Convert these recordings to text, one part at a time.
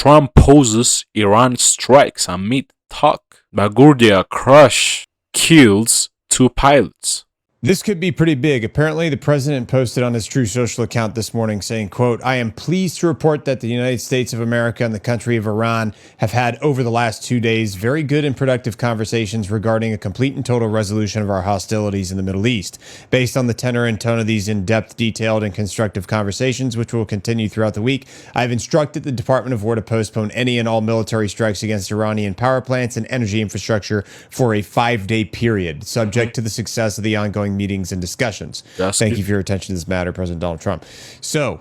Trump poses Iran strikes amid talk. LaGuardia crash kills 2 pilots. This could be pretty big. Apparently, the president posted on his True Social account this morning saying, quote, "I am pleased to report that the United States of America and the country of Iran have had over the last 2 days very good and productive conversations regarding a complete and total resolution of our hostilities in the Middle East. Based on the tenor and tone of these in-depth, detailed, and constructive conversations, which will continue throughout the week, I have instructed the Department of War to postpone any and all military strikes against Iranian power plants and energy infrastructure for a 5-day period, subject to the success of the ongoing meetings and discussions." Thank you for your attention to this matter, President Donald Trump. So,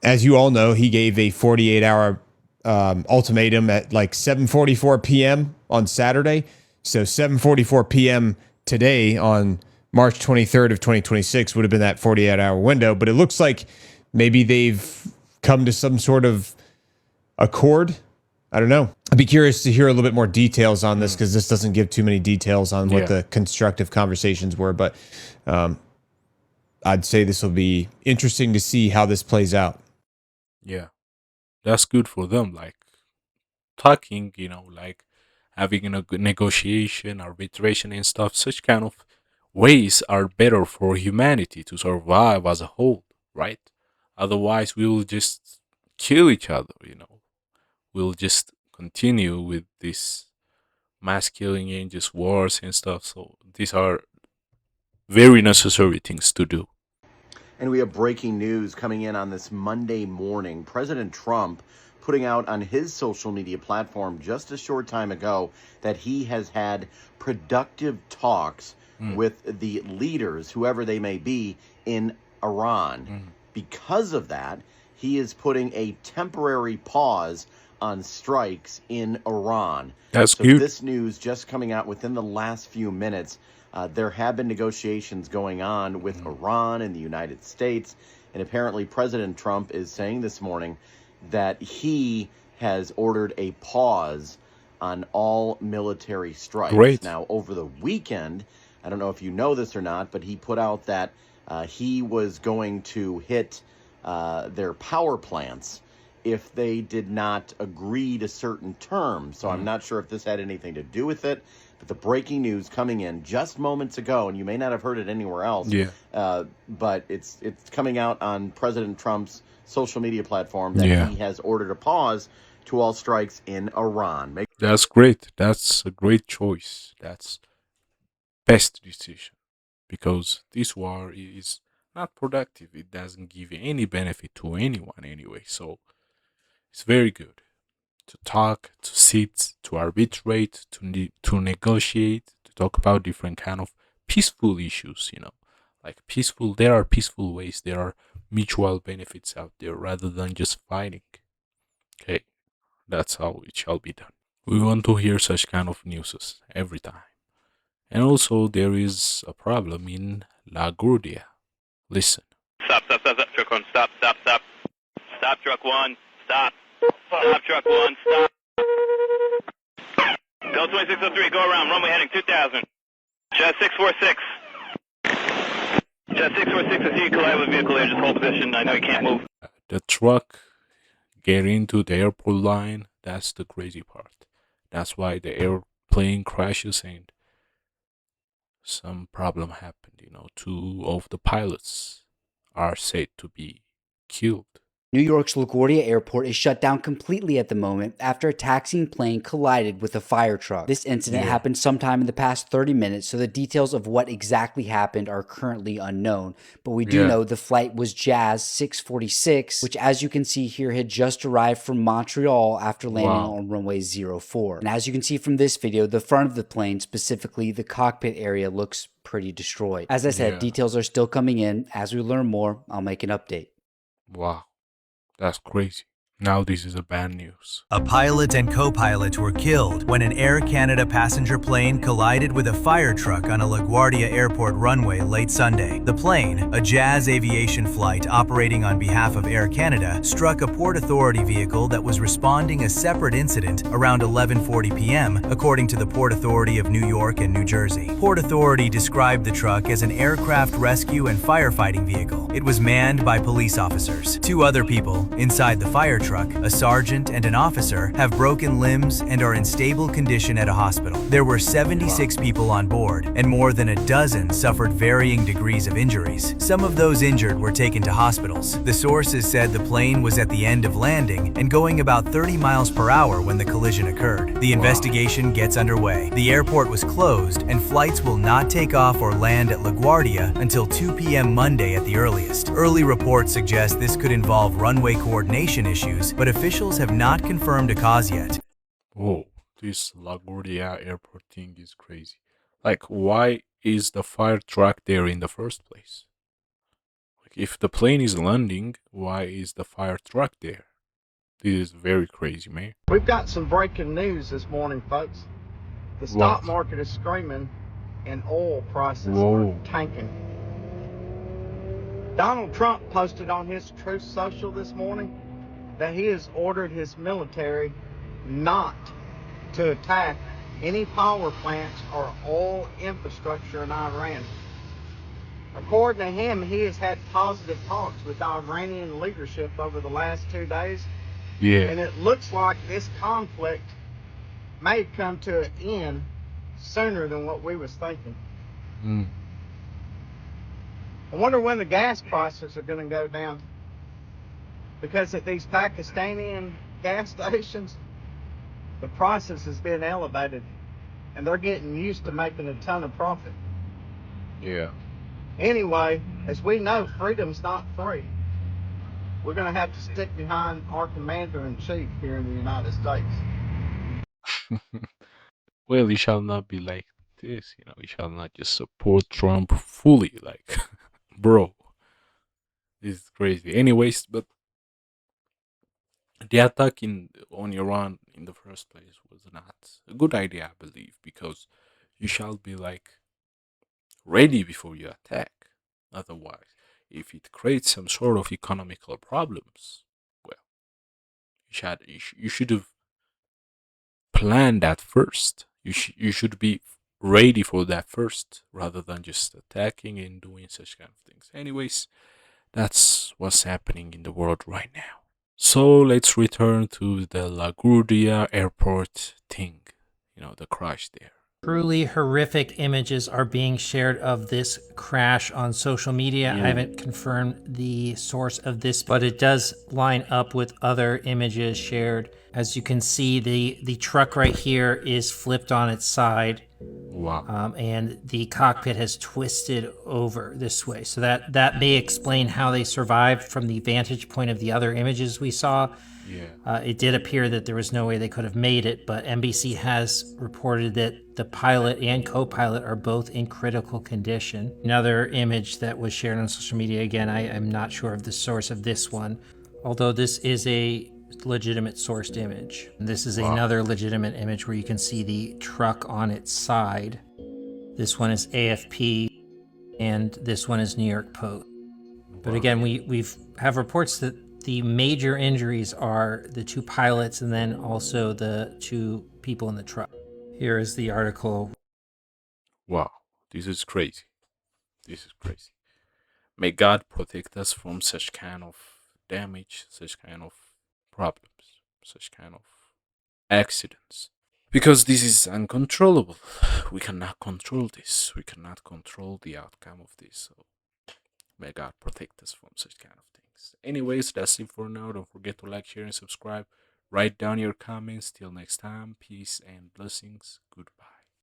as you all know, he gave a 48-hour ultimatum at like 7:44 p.m. on Saturday. So 7:44 p.m. today on March 23rd of 2026 would have been that 48-hour window. But it looks like maybe they've come to some sort of accord. I don't know. I'd be curious to hear a little bit more details on this because this doesn't give too many details on what the constructive conversations were. But I'd say this will be interesting to see how this plays out. Yeah, that's good for them. Like talking, like having a good negotiation, arbitration, and stuff. Such kind of ways are better for humanity to survive as a whole, right? Otherwise, we will just kill each other, We'll just continue with this mass killing and just wars and stuff. So these are very necessary things to do. And we have breaking news coming in on this Monday morning. President Trump putting out on his social media platform just a short time ago that he has had productive talks with the leaders, whoever they may be, in Iran. Because of that, he is putting a temporary pause on strikes in Iran. That's so cute. This news just coming out within the last few minutes. There have been negotiations going on with Iran and the United States, and apparently President Trump is saying this morning that he has ordered a pause on all military strikes. Great. Now, over the weekend, I don't know if you know this or not, but he put out that he was going to hit their power plants if they did not agree to certain terms. So I'm not sure if this had anything to do with it, but the breaking news coming in just moments ago, and you may not have heard it anywhere else, but it's coming out on President Trump's social media platform that he has ordered a pause to all strikes in Iran. That's great. That's a great choice. That's best decision because this war is not productive. It doesn't give any benefit to anyone anyway. So it's very good to talk, to sit, to arbitrate, to negotiate, to talk about different kind of peaceful issues, like peaceful. There are peaceful ways. There are mutual benefits out there rather than just fighting. Okay, that's how it shall be done. We want to hear such kind of news every time. And also there is a problem in LaGuardia. Listen. Stop, truck one, stop. Stop, truck one, stop. Stop, truck one, stop. Del 2603, go around, runway heading 2000. Jet 646. Jet 646, I see you collide with vehicle there, just hold position, I know you can't move. The truck get into the airport line, that's the crazy part. That's why the airplane crashes and some problem happened, 2 of the pilots are said to be killed. New York's LaGuardia Airport is shut down completely at the moment after a taxiing plane collided with a fire truck. This incident happened sometime in the past 30 minutes, so the details of what exactly happened are currently unknown. But we do know the flight was Jazz 646, which as you can see here had just arrived from Montreal after landing on runway 04. And as you can see from this video, the front of the plane, specifically the cockpit area, looks pretty destroyed. As I said, details are still coming in. As we learn more, I'll make an update. Wow. That's crazy. Now this is a bad news. A pilot and co-pilot were killed when an Air Canada passenger plane collided with a fire truck on a LaGuardia Airport runway late Sunday. The plane, a Jazz Aviation flight operating on behalf of Air Canada, struck a Port Authority vehicle that was responding a separate incident around 11:40 p.m., according to the Port Authority of New York and New Jersey. Port Authority described the truck as an aircraft rescue and firefighting vehicle. It was manned by police officers. 2 other people inside the fire truck, a sergeant, and an officer have broken limbs and are in stable condition at a hospital. There were 76 people on board, and more than a dozen suffered varying degrees of injuries. Some of those injured were taken to hospitals. The sources said the plane was at the end of landing and going about 30 miles per hour when the collision occurred. The investigation gets underway. The airport was closed, and flights will not take off or land at LaGuardia until 2 p.m. Monday at the earliest. Early reports suggest this could involve runway coordination issues, but officials have not confirmed a cause yet. Whoa, this LaGuardia airport thing is crazy. Like, why is the fire truck there in the first place? Like, if the plane is landing, why is the fire truck there? This is very crazy, man. We've got some breaking news this morning, folks. The stock What? market is screaming and oil prices Whoa. are tanking. Donald Trump posted on his Truth Social this morning that he has ordered his military not to attack any power plants or oil infrastructure in Iran. According to him, he has had positive talks with Iranian leadership over the last 2 days, Yeah. and it looks like this conflict may come to an end sooner than what we was thinking. Mm. I wonder when the gas prices are going to go down, because at these Pakistani gas stations, the prices has been elevated, and they're getting used to making a ton of profit. Yeah. Anyway, as we know, freedom's not free. We're going to have to stick behind our commander-in-chief here in the United States. Well, we shall not be like this, we shall not just support Trump fully, like, bro, this is crazy. Anyways, but the attack on Iran in the first place was not a good idea, I believe, because you shall be like ready before you attack. Otherwise, if it creates some sort of economical problems, well, you should have planned that first. You should be ready for that first, rather than just attacking and doing such kind of things. Anyways, that's what's happening in the world right now. So let's return to the LaGuardia airport thing. The crash there. Truly horrific images are being shared of this crash on social media. I haven't confirmed the source of this, but it does line up with other images shared. As you can see, the truck right here is flipped on its side. Wow. And the cockpit has twisted over this way. So that may explain how they survived from the vantage point of the other images we saw. Yeah. It did appear that there was no way they could have made it, but NBC has reported that the pilot and co-pilot are both in critical condition. Another image that was shared on social media, again, I am not sure of the source of this one, although this is a legitimate sourced image. This is another legitimate image where you can see the truck on its side. This one is AFP, and this one is New York Post. But again, we have reports that the major injuries are the two pilots and then also the two people in the truck. Here is the article. Wow. This is crazy. This is crazy. May God protect us from such kind of damage, such kind of problems, such kind of accidents. Because this is uncontrollable. We cannot control this. We cannot control the outcome of this. So may God protect us from such kind of things. Anyways, that's it for now. Don't forget to like, share, and subscribe. Write down your comments. Till next time, peace and blessings. Goodbye.